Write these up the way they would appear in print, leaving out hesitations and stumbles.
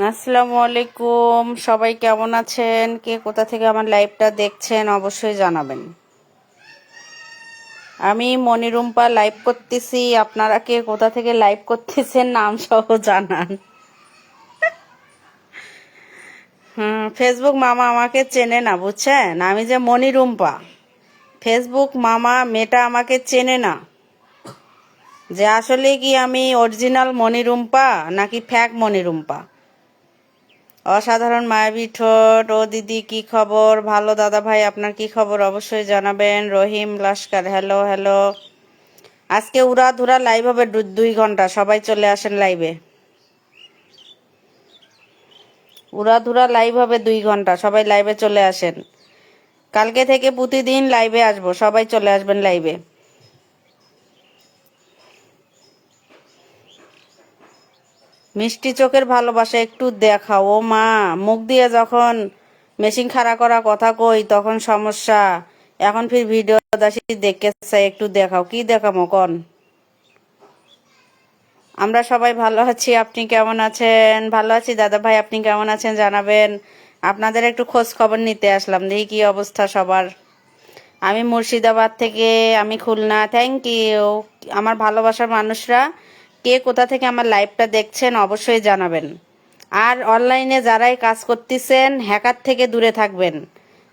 আসসালামু আলাইকুম, সবাই কেমন আছেন? কে কোথা থেকে আমার লাইভটা দেখছেন অবশ্যই জানাবেন। আমি মনিরুম্পা লাইভ করতেছি। আপনারা কে কোথা থেকে লাইভ করতেছেন নাম সহ জানান। ফেসবুক মামা আমাকে চেনে না, বুঝছেন? আমি যে মনিরুম্পা, ফেসবুক মামা মেয়েটা আমাকে চেনে না যে আসলে কি আমি অরিজিনাল মনিরুম্পা নাকি ফ্যাক মনিরুম্পা। অসাধারণ মায়াবী ঠোঁট। ও দিদি কি খবর? ভালো দাদা ভাই, আপনার কি খবর অবশ্যই জানাবেন। রহিম লস্কর, হ্যালো হ্যালো। আজকে উড়াধুরা লাইভ হবে 2 ঘন্টা, সবাই চলে আসেন লাইভে। উড়াধুরা লাইভ হবে 2 ঘন্টা, সবাই লাইভে চলে আসেন। কালকে থেকে প্রতিদিন লাইভে আসবো, সবাই চলে আসবেন লাইভে। মিষ্টি চোখের ভালোবাসা একটু দেখাও। ও মা, মুখ দিয়ে যখন মেশিন খাড়া করা কথা কই তখন সমস্যা। এখন ফির ভিডিও দাসি দেখে চাই, একটু দেখাও। কি দেখামো কন? আমরা সবাই ভালো আছি, আপনি কেমন আছেন? ভালো আছি দাদা ভাই, আপনি কেমন আছেন জানাবেন। আপনাদের একটু খোঁজ খবর নিতে আসলাম, দেখি কি অবস্থা সবার। আমি মুর্শিদাবাদ থেকে, আমি খুলনা। থ্যাংক ইউ আমার ভালোবাসার মানুষরা। কে কোথা থেকে আমার লাইভটা দেখছেন অবশ্যই জানাবেন। আর অনলাইনে যারাই কাজ করতেছেন হ্যাকার থেকে দূরে থাকবেন।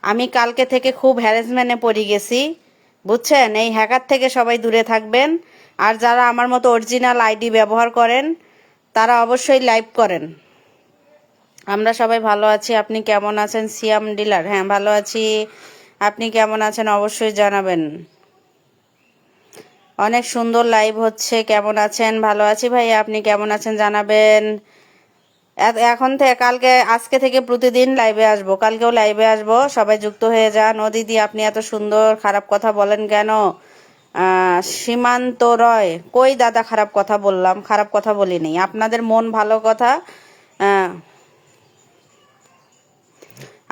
আমি কালকে থেকে খুব হ্যারাসমেন্টে পড়ে গেছি, বুঝছেন? এই হ্যাকার থেকে সবাই দূরে থাকবেন। আর যারা আমার মতো অরিজিনাল আইডি ব্যবহার করেন তারা অবশ্যই লাইভ করেন। আমরা সবাই ভালো আছি, আপনি কেমন আছেন? সিয়াম ডিলার, হ্যাঁ ভালো আছি। আপনি কেমন আছেন অবশ্যই জানাবেন। অনেক সুন্দর লাইভ হচ্ছে। কেমন আছেন? ভালো আছি ভাইয়া, আপনি কেমন আছেন জানাবেন। এখন থেকে আজকে থেকে প্রতিদিন লাইভে আসবো, কালকেও লাইভে আসবো, সবাই যুক্ত হয়ে যান। ও দিদি আপনি এত সুন্দর, খারাপ কথা বলেন কেন? সীমান্ত রয়, কই দাদা খারাপ কথা বললাম? খারাপ কথা বলিনি, আপনাদের মন ভালো কথা। আহ,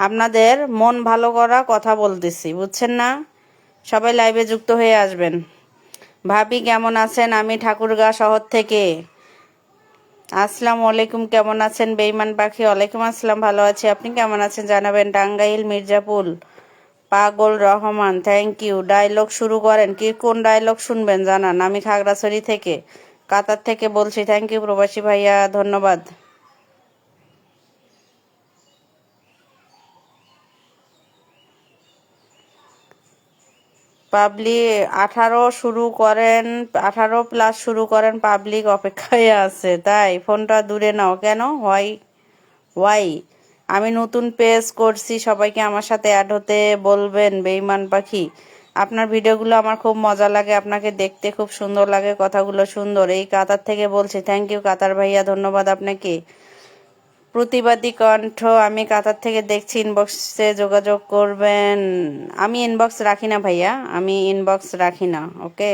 আপনাদের মন ভালো করা কথা বলতেছি, বুঝছেন না? সবাই লাইভে যুক্ত হয়ে আসবেন। ভাবি কেমন আছেন? আমি ঠাকুরগাঁ শহর থেকে। আসসালামু আলাইকুম, কেমন আছেন? বেইমান পাখি, ওয়ালাইকুম আসসালাম, ভালো আছি, আপনি কেমন আছেন জানাবেন। টাঙ্গাইল মির্জাপুর, পাগল রহমান, থ্যাংক ইউ। ডায়লগ শুরু করেন। কি কোন ডায়লগ শুনবেন জানান। আমি খাগড়াছড়ি থেকে, কাতার থেকে বলছি। থ্যাংক ইউ প্রবাসী ভাইয়া, ধন্যবাদ। পাবলিক 18 শুরু করেন, 18+ শুরু করেন। পাবলিক অপেক্ষায় আছে, তাই ফোনটা দূরে নাও কেন? Why why? আমি নতুন পেজ করছি, সবাইকে আমার সাথে অ্যাড হতে বলবেন। বেইমান পাখি, আপনার ভিডিওগুলো আমার খুব মজা লাগে, আপনাকে দেখতে খুব সুন্দর লাগে, কথাগুলো সুন্দর। এই কাতার থেকে বলছি। থ্যাংক ইউ কাতার ভাইয়া, ধন্যবাদ আপনাকে। প্রতিবাদী কণ্ঠ, আমি কাতার থেকে দেখছি, ইনবক্সে যোগাযোগ করবেন। আমি ইনবক্স রাখি না ভাইয়া, আমি ইনবক্স রাখি না। ওকে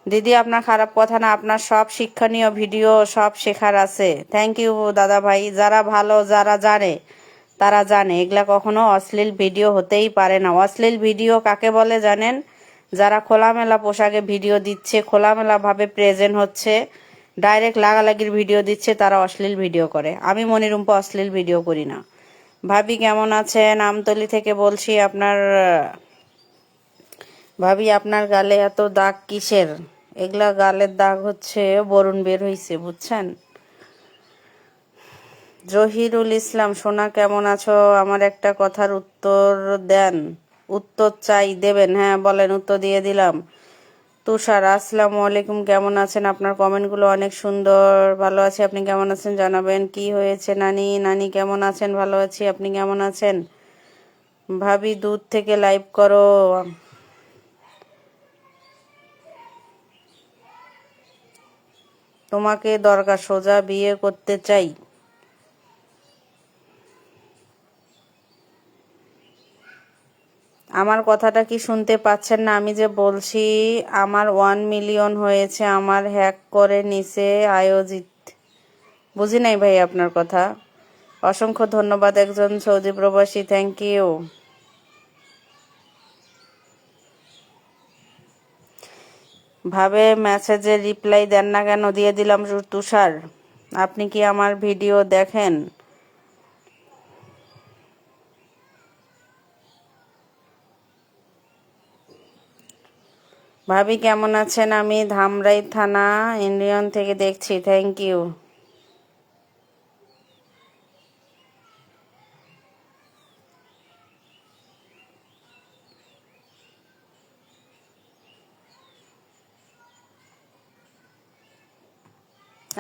দিদি, আপনার খারাপ কথা না, আপনার সব শিক্ষণীয় ভিডিও, সব শেখার আছে। থ্যাংক ইউ দাদা ভাই। যারা ভালো, যারা জানে তারা জানে এগুলা কখনো অশ্লীল ভিডিও হতেই পারে না। অশ্লীল ভিডিও কাকে বলে জানেন? যারা খোলামেলা পোশাকে ভিডিও দিচ্ছে, খোলামেলা ভাবে প্রেজেন্ট হচ্ছে, ডাইরেক্ট লাগালাগির ভিডিও দিচ্ছে, তারা অশ্লীল ভিডিও করে। আমি মনিরুম্পা অশ্লীল ভিডিও করি না। ভাবি কেমন আছেন? আমতলি থেকে বলছি। ভাবি আপনার গালে এত দাগ কিসের? এগুলা গালের দাগ হচ্ছে বরুণ বের হইছে, বুঝছেন? জহিরুল ইসলাম, সোনা কেমন আছো? আমার একটা কথার উত্তর দেন। উত্তর চাই, দেবেন? হ্যাঁ বলেন, উত্তর দিয়ে দিলাম। তুষার, আসসালামু আলাইকুম, কেমন আছেন? আপনার কমেন্টগুলো অনেক সুন্দর। ভালো আছি, আপনি কেমন আছেন জানাবেন। কি হয়েছে নানি? নানি কেমন আছেন? ভালো আছি, আপনি কেমন আছেন? ভাবি দূর থেকে লাইভ করো। তোমাকে দরকার, সোজা বিয়ে করতে চাই। আমার কথাটা কি শুনতে পাচ্ছেন না? আমি যে বলছি আমার 1 মিলিয়ন হয়েছে, আমার হ্যাক করে নিছে আয়োজিত। বুঝি নাই ভাই আপনার কথা। অসংখ্য ধন্যবাদ একজন সৌদি প্রবাসী, থ্যাংক ইউ। ভাবে মেসেজের রিপ্লাই দেন না কেন? দিয়ে দিলাম তুষার। আপনি কি আমার ভিডিও দেখেন? ভাবি কেমন আছেন? আমি ধামরাই থানা ইউনিয়ন থেকে দেখছি। Thank you.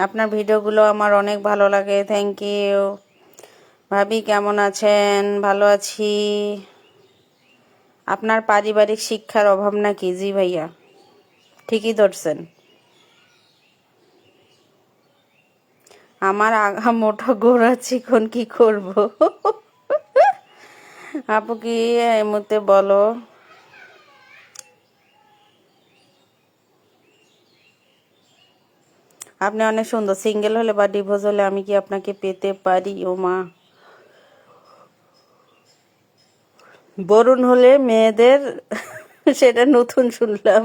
আপনার ভিডিওগুলো আমার অনেক ভালো লাগে। Thank you. ভাবি কেমন আছেন? ভালো আছি। আপনার পারিবারিক শিক্ষার অভাব নাকি? জি ভাইয়া, ঠিকই ধরছেন। আমার আগা মোটা গোড়া চিকন, কি করব? আপু কি এই মুহূর্তে বলো। আপনি অনেক সুন্দর। সিঙ্গেল হলে বা ডিভোর্স হলে আমি কি আপনাকে পেতে পারি? ও মা। বরুণ হলে মেয়েদের সেটা নতুন শুনলাম।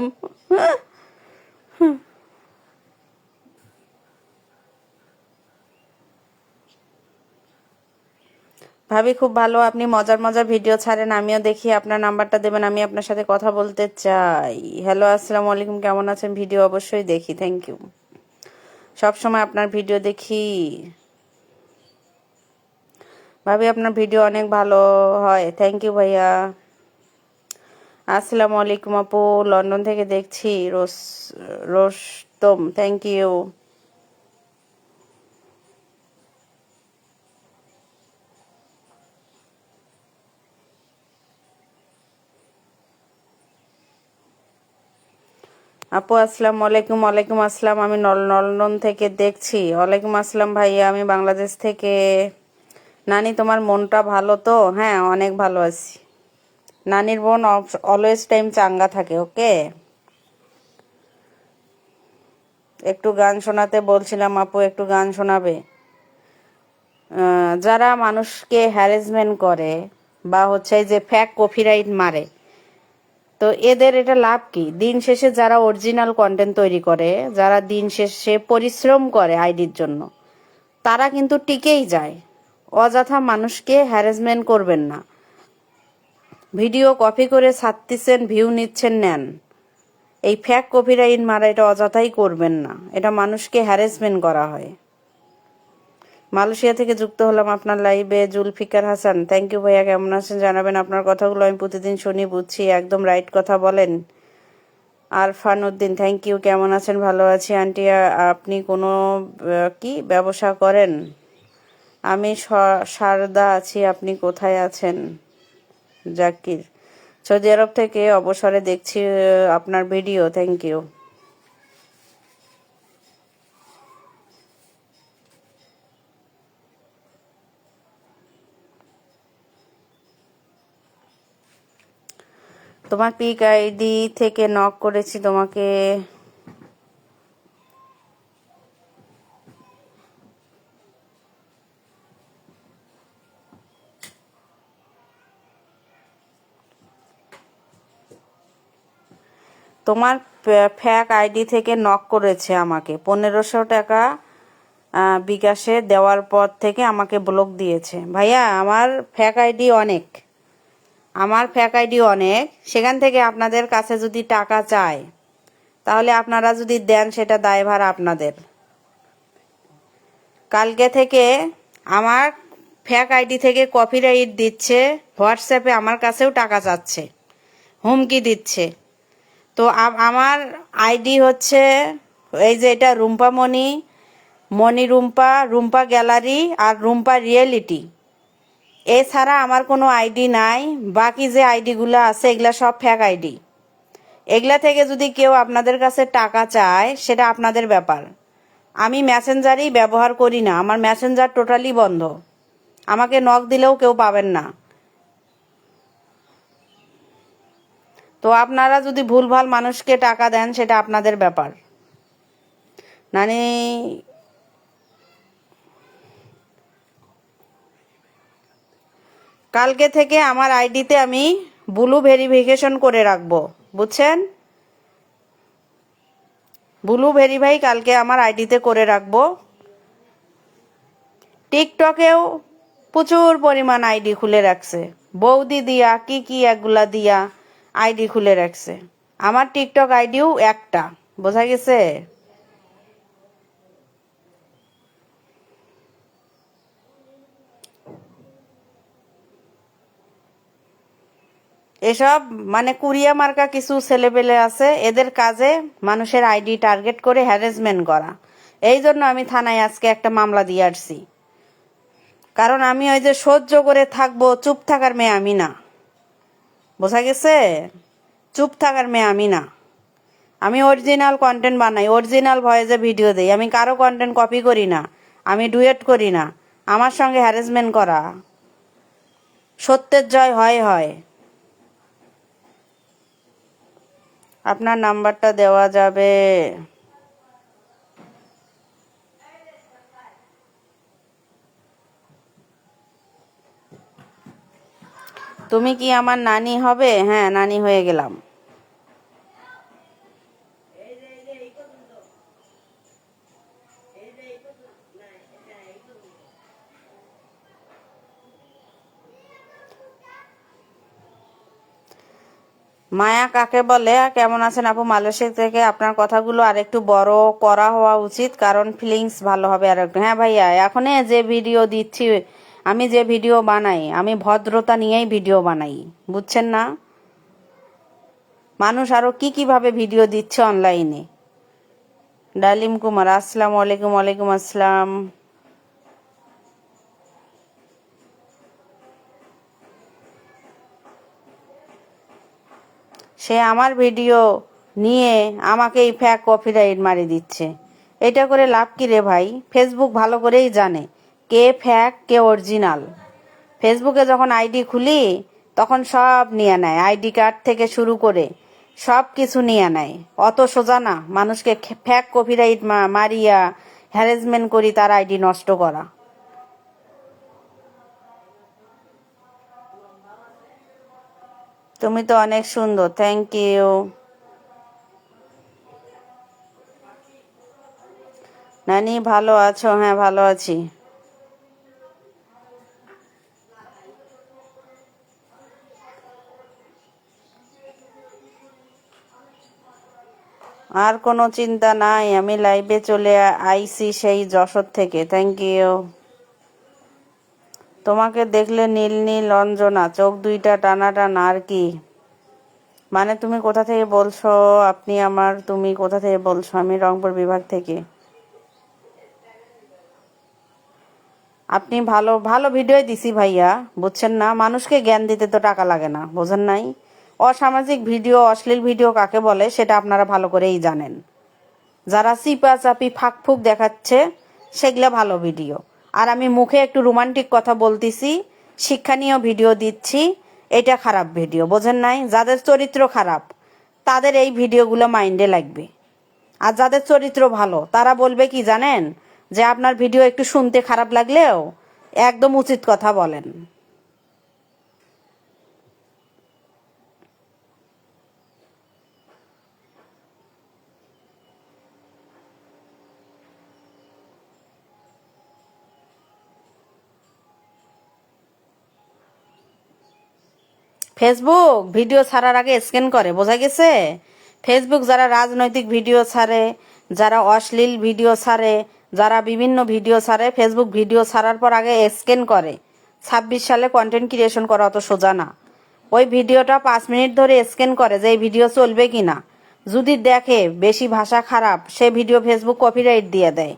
ভাবি খুব ভালো, আপনি মজার মজার ভিডিও ছাড়েন, আমিও দেখি। আপনার নাম্বারটা দেবেন, আমি আপনার সাথে কথা বলতে চাই। হ্যালো, আসসালামু আলাইকুম, কেমন আছেন? ভিডিও অবশ্যই দেখি। Thank you. সব সময় আপনার ভিডিও দেখি। ভাবি আপনার ভিডিও অনেক ভালো হয়। থ্যাংক ইউ ভাইয়া। আসসালামু আলাইকুম আপু, লন্ডন থেকে দেখছি। Rostom, thank you. আপু আসসালামু আলাইকুম। ওয়ালাইকুম আসসালাম, আমি লন্ডন থেকে দেখছি। ওয়ালাইকুম আসসালাম ভাইয়া, আমি বাংলাদেশ থেকে। নানি তোমার মনটা ভালো তো? হ্যাঁ, অনেক ভালো আছি। নানির বোন অলওয়েজ টাইম চাঙ্গা থাকে। ওকে, একটু গান শোনাতে বলছিলাম আপু, একটু গান শোনাবে? যারা মানুষকে হ্যারাসমেন্ট করে বা হচ্ছে এই যে ফ্যাক কপিরাইট মারে, তো এদের এটা লাভ কি? দিন শেষে যারা অরিজিনাল কন্টেন্ট তৈরি করে, যারা দিন শেষে পরিশ্রম করে আইডির জন্য, তারা কিন্তু টিকেই যায়। অযথা মানুষকে হ্যারাসমেন্ট করবেন না। ভিডিও কপি করে ছাড়তেছেন, ভিউ নিচ্ছেন, নেন। এই ফ্যাক কপিরাইট মারা এটা অযথাই করবেন না। এটা মানুষকে হ্যারাসমেন্ট করা হয়। মালয়েশিয়া থেকে যুক্ত হলাম আপনার লাইভে। জুলফিকার হাসান, থ্যাংক ইউ ভাইয়া, কেমন আছেন জানাবেন। আপনার কথাগুলো আমি প্রতিদিন শুনি, বুঝছি, একদম রাইট কথা বলেন। আরফান উদ্দিন, থ্যাংক ইউ, কেমন আছেন? ভালো আছি আন্টি। আপনি কোনো কি ব্যবসা করেন? আমি সারদা আছি, আপনি কোথায় আছেন? জাকির, সৌদি আরব থেকে অবসরে দেখছি আপনার ভিডিও। Thank you. তোমার পিক আইডি থেকে নক করেছি তোমাকে। তোমার ফ্যাক আইডি থেকে নক করেছে আমাকে। 1500 টাকা বিকাশে দেওয়ার পর থেকে আমাকে ব্লক দিয়েছে। ভাইয়া আমার ফ্যাক আইডি অনেক, আমার ফ্যাক আইডি অনেক। সেখান থেকে আপনাদের কাছে যদি টাকা চায়, তাহলে আপনারা যদি দেন, সেটা দায়ভার আপনাদের। কালকে থেকে আমার ফ্যাক আইডি থেকে কপিরাইট দিচ্ছে, হোয়াটসঅ্যাপে আমার কাছেও টাকা চাচ্ছে, হুমকি দিচ্ছে। তো আমার আইডি হচ্ছে এই যে এটা রুম্পা মণি, মণি রুম্পা, রুম্পা গ্যালারি আর রুম্পা রিয়েলিটি। এছাড়া আমার কোনো আইডি নাই। বাকি যে আইডিগুলো আছে এগুলা সব ফ্যাক আইডি। এগুলা থেকে যদি কেউ আপনাদের কাছে টাকা চায়, সেটা আপনাদের ব্যাপার। আমি মেসেঞ্জারই ব্যবহার করি না, আমার মেসেঞ্জার টোটালি বন্ধ। আমাকে নক দিলেও কেউ পাবেন না। তো আপনারা যদি ভুলভাল মানুষকে টাকা দেন, সেটা আপনাদের ব্যাপার। নানি কালকে থেকে আমার আইডিতে আমি ব্লু ভেরিফিকেশন করে রাখবো, বুঝছেন? ব্লু ভেরিফাই কালকে আমার আইডিতে করে রাখবো। টিকটকেও প্রচুর পরিমাণ আইডি খুলে রাখছে, বৌদি দিয়া কি কি এগুলা দিয়া আইডি খুলে রাখছে। আমার টিকটক আইডিও একটা, বোঝা গেছে? এসব মানে কুরিয়া মার্কা কিছু ছেলেপেলে আছে, এদের কাজে মানুষের আইডি টার্গেট করে হ্যারাসমেন্ট করা। এই জন্য আমি থানায় আজকে একটা মামলা দিয়ে আসছি, কারণ আমি ওই যে সহ্য করে থাকবো, চুপ থাকার মেয়ে আমি না, বোঝা গেছে? চুপ থাকার মেয়ে আমি না। আমি অরিজিনাল কন্টেন্ট বানাই, অরিজিনাল ভয়েসে ভিডিও দেই, আমি কারো কন্টেন্ট কপি করি না, আমি ডুয়েট করি না। আমার সঙ্গে হ্যারাসমেন্ট করা, সত্যের জয় হয় হয়। আপনার নাম্বারটা দেওয়া যাবে? তুমি কি আমার নানি হবে? হ্যাঁ, নানি হয়ে গেলাম। মায়া কাকে বলে? কেমন আছেন আপু? মালয়েশিয়া থেকে। আপনার কথাগুলো আর একটু বড় করা হওয়া উচিত, কারণ ফিলিংস ভালো হবে আর একটু। হ্যাঁ ভাইয়া, এখন যে ভিডিও দিচ্ছি, আমি যে ভিডিও বানাই, আমি ভদ্রতা নিয়েই ভিডিও বানাই, বুঝছেন না? মানুষ আরো কি কিভাবে ভিডিও দিচ্ছে অনলাইনে। ডালিম কুমার, আসসালামু আলাইকুম। ওয়ালাইকুম আসসালাম। সে আমার ভিডিও নিয়ে আমাকেই ফ্যাক কপিরাইট মারি দিচ্ছে। এটা করে লাভ কি রে ভাই? ফেসবুক ভালো করেই জানে কে ফ্যাক কে অরিজিনাল। ফেসবুকে যখন আইডি খুলি তখন সব নিয়ে নেয়, আইডি কার্ড থেকে শুরু করে সব কিছু নিয়ে নেয়। অত সোজা না মানুষকে ফ্যাক কপিরাইট মারিয়া হ্যারাসমেন্ট করি তার আইডি নষ্ট করা। তুমি তো অনেক সুন্দর, থ্যাংক ইউ। নানি ভালো আছো? হ্যাঁ ভালো আছি। আর কোনো চিন্তা নাই, আমি লাইভে চলে আইছি সেই যশোর থেকে, থ্যাংক ইউ। তোমাকে দেখলে নীল নীল অঞ্জনা, চোখ দুইটা টানা টানা। আর কি মানে? তুমি কোথা থেকে বলছো? তুমি কোথা থেকে বলছো? আমি রংপুর বিভাগ থেকে। আপনি ভালো ভালো ভিডিও দিছি ভাইয়া, বুঝছেন না? মানুষকে জ্ঞান দিতে তো টাকা লাগে না, বোঝেন নাই? অসামাজিক ভিডিও, অশ্লীল ভিডিও কাকে বলে সেটা আপনারা ভালো করেই জানেন। যারা চিপা চাপি ফাঁক ফুক দেখাচ্ছে সেগুলা ভালো ভিডিও। আর আমি মুখে একটু রোমান্টিক কথা বলতেছি, শিক্ষণীয় ভিডিও দিচ্ছি, এটা খারাপ ভিডিও, বোঝেন নাই? যাদের চরিত্র খারাপ তাদের এই ভিডিওগুলো মাইন্ডে লাগবে। আর যাদের চরিত্র ভালো তারা বলবে কি জানেন? যে আপনার ভিডিও একটু শুনতে খারাপ লাগলেও একদম উচিত কথা বলেন। ফেসবুক ভিডিও ছাড়ার আগে স্ক্যান করে, বোঝা গেছে? ফেসবুক যারা রাজনৈতিক ভিডিও ছাড়ে, যারা অশ্লীল ভিডিও ছাড়ে, যারা বিভিন্ন ভিডিও ছাড়ে, ফেসবুক ভিডিও ছাড়ার পর আগে স্ক্যান করে। 26 সালে কন্টেন্ট ক্রিয়েশন করা অত সোজা না। ওই ভিডিওটা 5 মিনিট ধরে স্ক্যান করে যে এই ভিডিও চলবে কিনা। যদি দেখে বেশি ভাষা খারাপ, সে ভিডিও ফেসবুক কপিরাইট দিয়ে দেয়।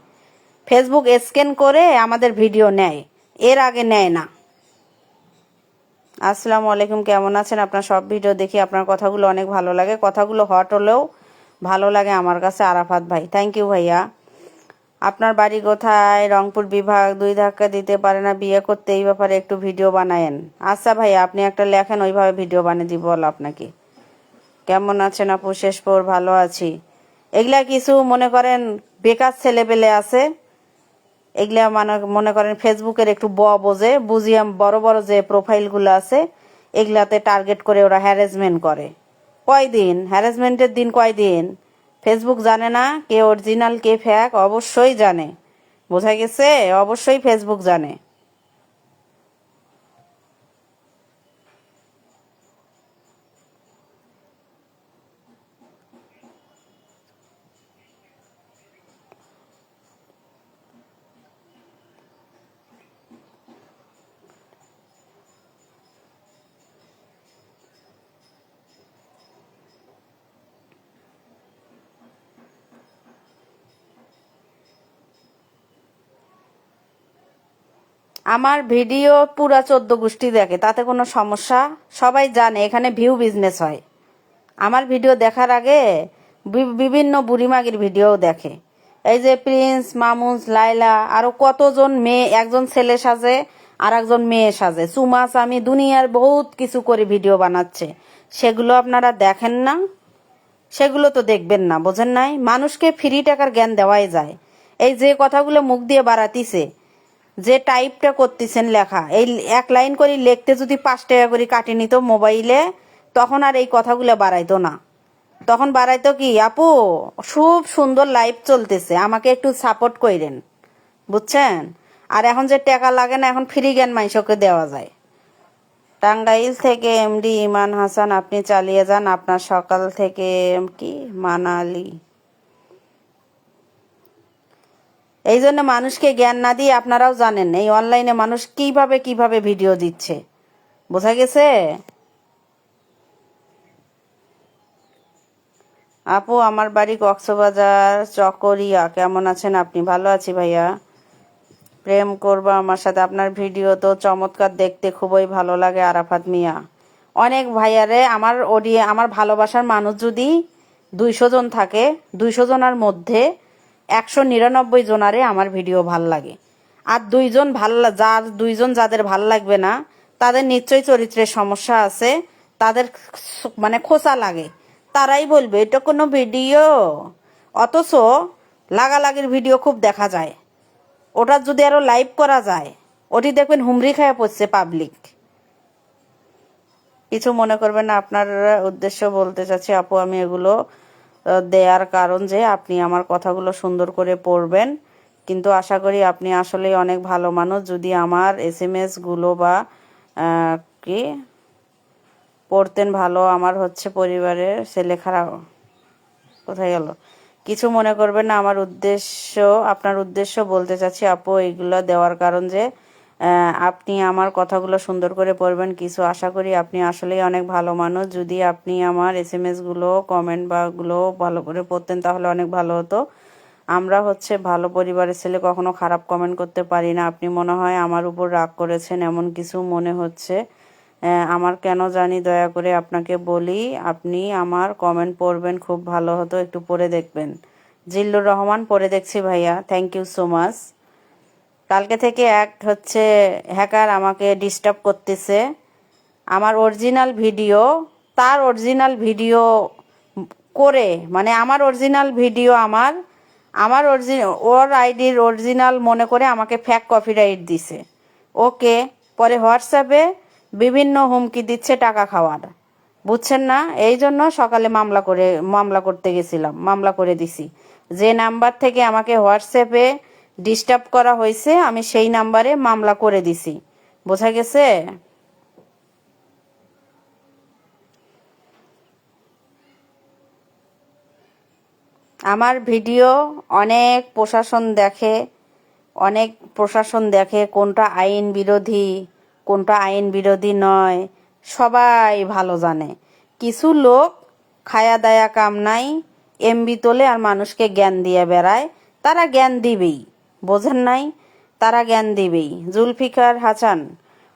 ফেসবুক স্ক্যান করে আমাদের ভিডিও নেয়, এর আগে নেয় না। আসসালামু আলাইকুম, কেমন আছেন? আপনার সব ভিডিও দেখি, আপনার কথাগুলো অনেক ভালো লাগে, কথাগুলো হট হলেও ভালো লাগে আমার কাছে। আরাফাত ভাই, থ্যাংক ইউ ভাইয়া। আপনার বাড়ি কোথায়? রংপুর বিভাগ। 2 ধাক্কা দিতে পারে না বিয়ে করতে, এই ব্যাপারে একটু ভিডিও বানায়েন। আচ্ছা ভাইয়া, আপনি একটা লেখেন, ওইভাবে ভিডিও বানিয়ে দিব বলো আপনাকে। কেমন আছেন আপু? শেষপুর, ভালো আছি। এগুলা কিছু মনে করেন বেকার ছেলে পেলে আছে, এগুলা মনে করেন ফেসবুকের একটু বোঝে, বুঝিয়ে বড় বড় যে প্রোফাইলগুলো আছে এগুলাতে টার্গেট করে ওরা হ্যারাসমেন্ট করে। কয়দিন হ্যারাসমেন্টের দিন? কয়দিন? ফেসবুক জানে না কে অরিজিনাল কে ফ্যাক? অবশ্যই জানে। বোঝা গেছে? অবশ্যই ফেসবুক জানে। আমার ভিডিও পুরা 14 গোষ্ঠী দেখে, তাতে কোনো সমস্যা? সবাই জানে এখানে ভিউ বিজনেস হয়। আমার ভিডিও দেখার আগে বিভিন্ন বুড়িমাগির ভিডিও দেখে। এই যে প্রিন্স, মামুজ, লাইলা, আরো কতজন মেয়ে, একজন ছেলে সাজে আর একজন মেয়ে সাজে, সুমাস, আমি দুনিয়ার বহুত কিছু করে ভিডিও বানাচ্ছে। সেগুলো আপনারা দেখেন না? সেগুলো তো দেখবেন না, বোঝেন নাই? মানুষকে ফ্রি টাকার জ্ঞান দেওয়াই যায়। এই যে কথাগুলো মুখ দিয়ে বাড়াতিছে, যে টাইপটা করতেছেন লেখা, এই এক লাইন করে লিখতে যদি 5 টাকা করে কাটি নিত মোবাইলে, তখন আর এই কথাগুলো বাড়াইতো না। তখন বাড়াইতো কি, আপু খুব সুন্দর লাইভ চলতেছে, আমাকে একটু সাপোর্ট কইরেন, বুঝছেন? আর এখন যে টাকা লাগে না, এখন ফ্রি জ্ঞান মানুষকে দেওয়া যায়। টাঙ্গাইল থেকে এমডি ইমান হাসান, আপনি চালিয়ে যান, আপনার সকাল থেকে কি মানালি। এই জন্য মানুষকে জ্ঞান না দিয়ে, আপনারাও জানেন এই অনলাইনে মানুষ কিভাবে কিভাবে ভিডিও দিচ্ছে, বোঝা গেছে? আপু আমার বাড়ি কক্সবাজার চকরিয়া, কেমন আছেন আপনি? ভালো আছি ভাইয়া। প্রেম করবা আমার সাথে? আপনার ভিডিও তো চমৎকার, দেখতে খুবই ভালো লাগে। আরাফাত মিয়া, অনেক ভাইয়ারে আমার ভালোবাসার মানুষ যদি 200 জন থাকে, 200 জনের মধ্যে 199 জনারে আমার ভিডিও ভাল লাগে। আর দুইজন যাদের ভাল লাগবে না, তাদের নিশ্চয়ই চরিত্রের সমস্যা আছে, তাদের মানে খোঁচা লাগে। তারাই বলবে এটা কোনো ভিডিও। অথচ লাগালাগির ভিডিও খুব দেখা যায়। ওটা যদি আরো লাইভ করা যায়, ওটি দেখবেন হুমড়ি খায় পড়ছে পাবলিক। কিছু মনে করবেন না, আপনার উদ্দেশ্য বলতে চাচ্ছি আপু, আমি এগুলো দেয়ার কারণ যে আপনি আমার কথাগুলো সুন্দর করে পড়বেন। কিন্তু আশা করি আপনি আসলেই অনেক ভালো মানুষ। যদি আমার SMS গুলো বা কি পড়তেন ভালো, আমার হচ্ছে পরিবারের ছেলে খারাপ, কোথায় গেল? কিছু মনে করবেন না, আপনার উদ্দেশ্য বলতে চাচ্ছি আপু, এইগুলো দেওয়ার কারণ যে আপনি আমার কথাগুলো সুন্দর করে পড়বেন কিছু। আশা করি আপনি আসলেই অনেক ভালো মানুষ। যদি আপনি আমার SMS গুলো, কমেন্ট বা গুলো ভালো করে পড়তেন তাহলে অনেক ভালো হতো। আমরা হচ্ছে ভালো পরিবারের ছেলে, কখনো খারাপ কমেন্ট করতে পারি না। আপনি মনে হয় আমার উপর রাগ করেছেন, এমন কিছু মনে হচ্ছে আমার, কেন জানি। দয়া করে আপনাকে বলি, আপনি আমার কমেন্ট পড়বেন, খুব ভালো হতো, একটু পড়ে দেখবেন। জিল্লুর রহমান, পড়ে দেখছি ভাইয়া, থ্যাংক ইউ সো মাচ। কালকে থেকে এক হচ্ছে হ্যাকার আমাকে ডিস্টার্ব করতেছে। আমার অরিজিনাল ভিডিও, তার অরিজিনাল ভিডিও করে, মানে আমার অরিজিনাল ভিডিও, আমার ওর আইডির অরিজিনাল মনে করে আমাকে ফ্যাক কপিরাইট দিছে। ওকে, পরে হোয়াটসঅ্যাপে বিভিন্ন হুমকি দিচ্ছে টাকা খাওয়ার, বুঝছেন না? এই জন্য সকালে মামলা করতে গেছিলাম, মামলা করে দিছি। যে নাম্বার থেকে আমাকে হোয়াটসঅ্যাপে ডিস্টার্ব করা হয়েছে, আমি সেই নাম্বারে মামলা করে দিছি। বোঝা গেছে? আমার ভিডিও অনেক প্রশাসন দেখে, কোনটা আইন বিরোধী কোনটা আইন বিরোধী নয়, সবাই ভালো জানে। কিছু লোক খায়া দায়া কাম নাই, এমবি তোলে আর মানুষকে জ্ঞান দিয়ে বেড়ায়। তারা জ্ঞান দিবেই, বোঝেন নাই? তারা জ্ঞান দিবেই। জুলফিকার হাসান,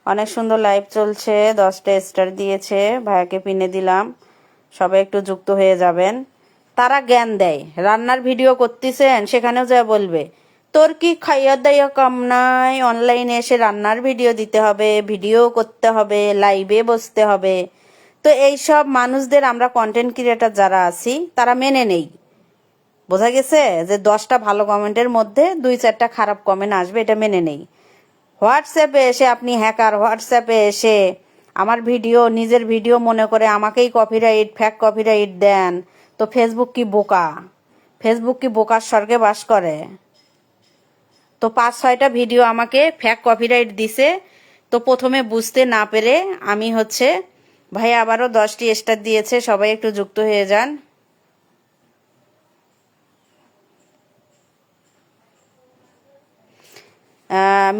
অনেক সুন্দর লাইভ চলছে, 10টা স্টার দিয়েছে, ভাইয়াকে পিনে দিলাম, সবাই একটু যুক্ত হয়ে যাবেন। তারা জ্ঞান দেয়, রান্নার ভিডিও করতেছেন, সেখানেও যা বলবে তোর কি খাইয়া দাইয়া কাম নাই, অনলাইনে এসে রান্নার ভিডিও দিতে হবে, ভিডিও করতে হবে, লাইভে বসতে হবে। তো এইসব মানুষদের আমরা কন্টেন্ট ক্রিয়েটার যারা আছি তারা মেনে নেই। বোঝা গেছে? যে 10টা ভালো কমেন্টের মধ্যে 2-4টা খারাপ কমেন্ট আসবে, এটা মেনে নেই। হোয়াটসঅ্যাপে এসে আপনি হ্যাকার, হোয়াটসঅ্যাপে এসে আমার ভিডিও, নিজের ভিডিও মনে করে আমাকেই কপিরাইট, ফ্যাক কপিরাইট দেন। তো ফেসবুক কি বোকা? ফেসবুক কি বোকার স্বর্গে বাস করে? তো 5-6টা ভিডিও আমাকে ফ্যাক কপিরাইট দিছে। তো প্রথমে বুঝতে না পেরে আমি হচ্ছে ভাই আবারও 10টি স্টার দিয়েছে, সবাই একটু যুক্ত হয়ে যান।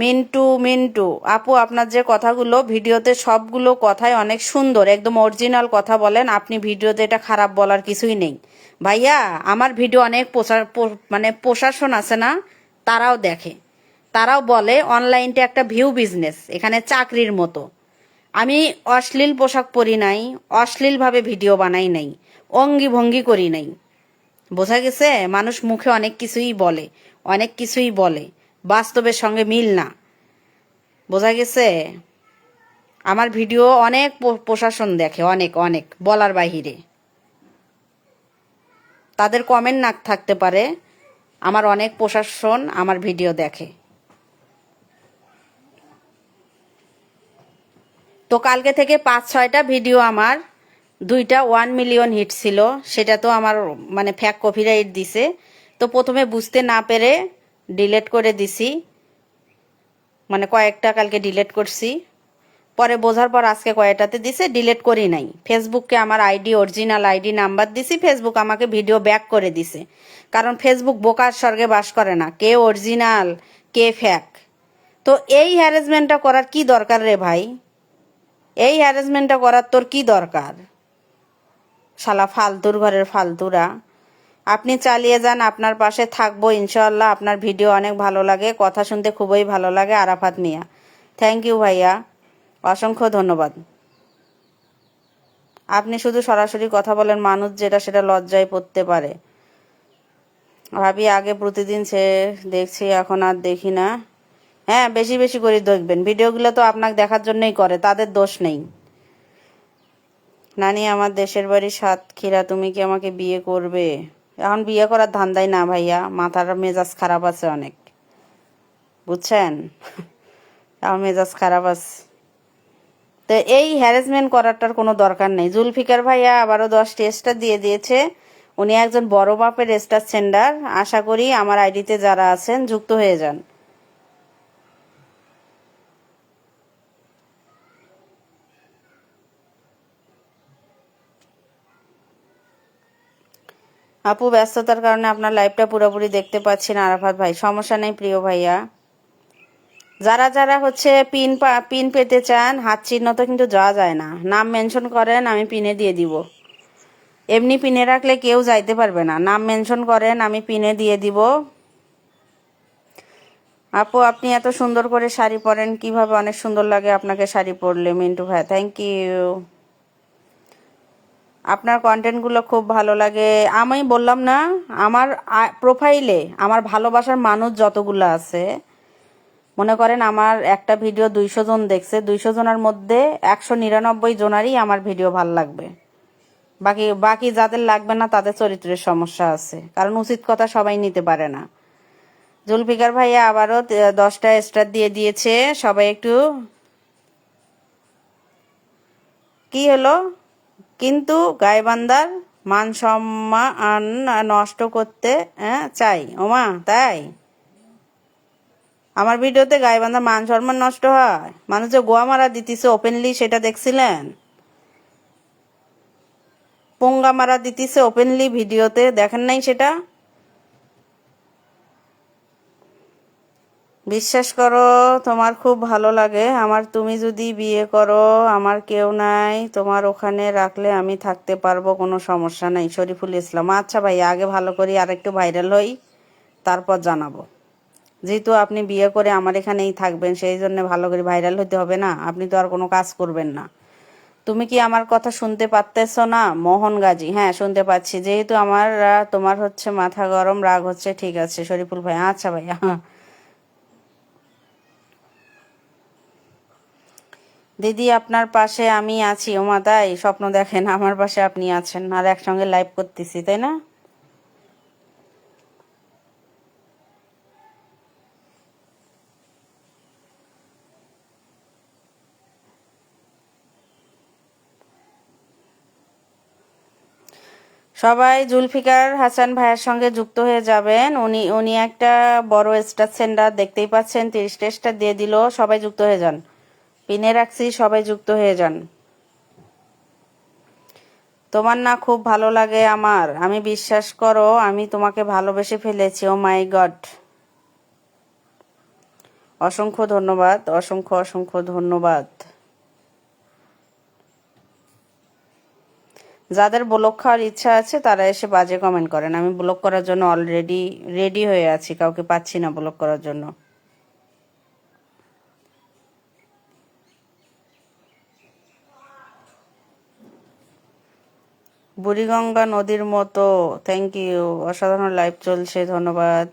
মিন্টু মিন্টু আপু, আপনার যে কথাগুলো ভিডিওতে সবগুলো কথাই অনেক সুন্দর, একদম অরিজিনাল কথা বলেন আপনি। ভিডিওতে এটা খারাপ বলার কিছুই নেই ভাইয়া। আমার ভিডিও অনেক মানে প্রশাসন আছে না, তারাও দেখে, তারাও বলে অনলাইনটা একটা ভিউ বিজনেস, এখানে চাকরির মতো। আমি অশ্লীল পোশাক পরি নাই, অশ্লীলভাবে ভিডিও বানাই নাই, অঙ্গি ভঙ্গি করি নাই। বোঝা গেছে? মানুষ মুখে অনেক কিছুই বলে, অনেক কিছুই বলে, বাস্তবের সঙ্গে মিল না। বোঝা গেছে? আমার ভিডিও অনেক প্রশাসন দেখে, অনেক অনেক বলার বাহিরে। তাদের কমেন্ট না থাকতে পারে, আমার অনেক প্রশাসন আমার ভিডিও দেখে। তো কালকে থেকে 5-6টা ভিডিও আমার 2টা 1 মিলিয়ন হিট ছিল, সেটা তো আমার মানে ফ্যাক কপিরাইট দিছে। তো প্রথমে বুঝতে না পেরে ডিলেট করে দিছি, মানে কয়েকটা কালকে ডিলেট করছি। পরে বোঝার পর আজকে কয়েকটাতে দিছে, ডিলেট করি নাই। ফেসবুককে আমার আইডি, অরিজিনাল আইডি নাম্বার দিছি, ফেসবুক আমাকে ভিডিও ব্যাক করে দিছে। কারণ ফেসবুক বোকার স্বর্গে বাস করে না, কে অরিজিনাল কে ফ্যাক। তো এই হ্যারাসমেন্টটা করার কি দরকার রে ভাই? এই হ্যারাসমেন্টটা করার তোর কি দরকার? শালা ফালতুর ঘরের ফালতুরা। আপনি চালিয়ে যান, আপনার পাশে থাকবো ইনশাল্লাহ। আপনার ভিডিও অনেক ভালো লাগে, কথা শুনতে খুবই ভালো লাগে। আরাফাত মিয়া, থ্যাংক ইউ ভাইয়া, অসংখ্য ধন্যবাদ। আপনি শুধু সরাসরি কথা বলেন, মানুষ যেটা সেটা লজ্জায় পড়তে পারে। ভাবি আগে প্রতিদিন সে দেখছি, এখন আর দেখি না। হ্যাঁ, বেশি বেশি করে দেখবেন, ভিডিওগুলো তো আপনাকে দেখার জন্যই করে, তাদের দোষ নেই। নানি, আমার দেশের বাড়ি সাতক্ষীরা, তুমি কি আমাকে বিয়ে করবে? এখন বিয়ে করার ধান্দাই না ভাইয়া, মাথার মেজাজ খারাপ আছে অনেক, বুঝছেন? আমার মেজাজ খারাপ আছে। তো এই হ্যারাসমেন্ট করাটার কোনো দরকার নেই। জুলফিকার ভাইয়া আবারও 10টি স্টার দিয়ে দিয়েছে। উনি একজন বড় মাপের স্টার সেন্ডার। আশা করি আমার আইডিতে যারা আছেন যুক্ত হয়ে যান। আপু, ব্যস্ততার কারণে আপনার লাইভটা পুরোপুরি দেখতে পাচ্ছি না। আরাফাত ভাই, সমস্যা নেই প্রিয় ভাইয়া। যারা যারা হচ্ছে পিন পেতে চান, হাত চিহ্ন তো কিন্তু যাওয়া যায় না, নাম মেনশন করেন, আমি পিনে দিয়ে দিব। এমনি পিনে রাখলে কেউ যাইতে পারবে না, নাম মেনশন করেন, আমি পিনে দিয়ে দিব। আপু, আপনি এত সুন্দর করে শাড়ি পরেন কিভাবে? অনেক সুন্দর লাগে আপনাকে শাড়ি পরলে। মিন্টু ভাই, থ্যাংক ইউ। আপনার কন্টেন্টগুলো খুব ভালো লাগে। আমি বললাম না, আমার প্রোফাইলে আমার ভালোবাসার মানুষ যতগুলো আছে, মনে করেন আমার একটা ভিডিও 200 জন দেখছে, 200 জনের মধ্যে 199 জনারই আমার ভিডিও ভাল লাগবে। বাকি বাকি যাদের লাগবে না তাদের চরিত্রের সমস্যা আছে, কারণ উচিত কথা সবাই নিতে পারে না। জুলফিকার ভাইয়া আবারও 10টা স্টার দিয়ে দিয়েছে, সবাই একটু। কি হলো? কিন্তু গাইবান্ধার মান সম্মান নষ্ট করতে চাই ওমা, তাই? আমার ভিডিওতে গাইবান্ধার মান সম্মান নষ্ট হয়? মানুষ যে গোয়া মারা দিতেছে ওপেনলি, সেটা দেখছিলেন? পোঙ্গা মারা দিতেছে ওপেনলি ভিডিওতে, দেখেন নাই সেটা? বিশ্বাস করো, তোমার খুব ভালো লাগে আমার। তুমি যদি বিয়ে করো, আমার কেউ নাই, তোমার ওখানে রাখলে আমি থাকতে পারবো, কোনো সমস্যা নাই। শরীফুল ইসলাম, আচ্ছা ভাই, আগে ভালো করি, আর একটু ভাইরাল হই, তারপর জানাবো। যেহেতু আপনি বিয়ে করে আমার এখানেই থাকবেন, সেই জন্য ভালো করে ভাইরাল হতে হবে না? আপনি তো আর কোনো কাজ করবেন না। তুমি কি আমার কথা শুনতে পারতেছ না? মোহন গাজী, হ্যাঁ শুনতে পাচ্ছি। যেহেতু আমার তোমার হচ্ছে মাথা গরম, রাগ হচ্ছে, ঠিক আছে শরীফুল ভাই, আচ্ছা ভাইয়া। দিদি, আপনার পাশে আমি আছি। ওমা, তাই? স্বপ্ন দেখেন আমার পাশে আপনি আছেন, আর একসঙ্গে লাইভ করতেছি, তাই না? সবাই জুলফিকার হাসান ভাইয়ের সঙ্গে যুক্ত হয়ে যাবেন। উনি উনি একটা বড় স্টার সেন্ডার দেখতেই পাচ্ছেন, 30টা স্টার দিয়ে দিল। সবাই যুক্ত হয়ে যান, পিনে রাখছি, সবাই যুক্ত হয়ে যান। তোমার না খুব ভালো লাগে আমার, আমি বিশ্বাস করো আমি তোমাকে ভালোবেসে ফেলেছি। ও মাই গড, অসংখ্য ধন্যবাদ, অসংখ্য অসংখ্য ধন্যবাদ। যাদের ব্লক খাওয়ার ইচ্ছা আছে তারা এসে বাজে কমেন্ট করেন। আমি ব্লক করার জন্য অলরেডি রেডি হয়ে আছি, কাউকে পাচ্ছি না ব্লক করার জন্য। বুড়িগঙ্গা নদীর মতো, থ্যাংক ইউ, অসাধারণ লাইভ চলছে, ধন্যবাদ।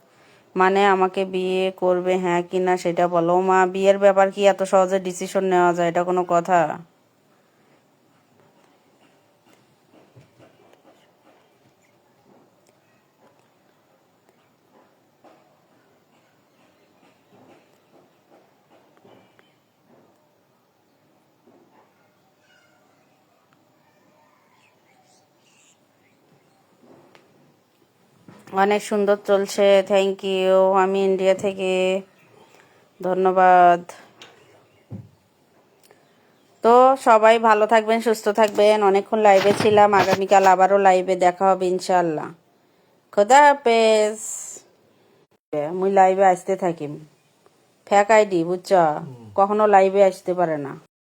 মানে আমাকে বিয়ে করবে হ্যাঁ কি না সেটা বলো। মা, বিয়ের ব্যাপার কি এত সহজে ডিসিশন নেওয়া যায়? এটা কোনো কথা? অনেক সুন্দর চলছে, থ্যাংক ইউ। আমি ইন্ডিয়া থেকে, ধন্যবাদ। তো সবাই ভালো থাকবেন, সুস্থ থাকবেন। অনেকক্ষণ লাইভে ছিলাম, আগামীকাল আবারও লাইভে দেখা হবে ইনশাল্লাহ। খোদা হাফেজ। মুই লাইভে আসতে থাকিম, ফেক আইডি বুঝছ, কখনো লাইভে আসতে পারে না।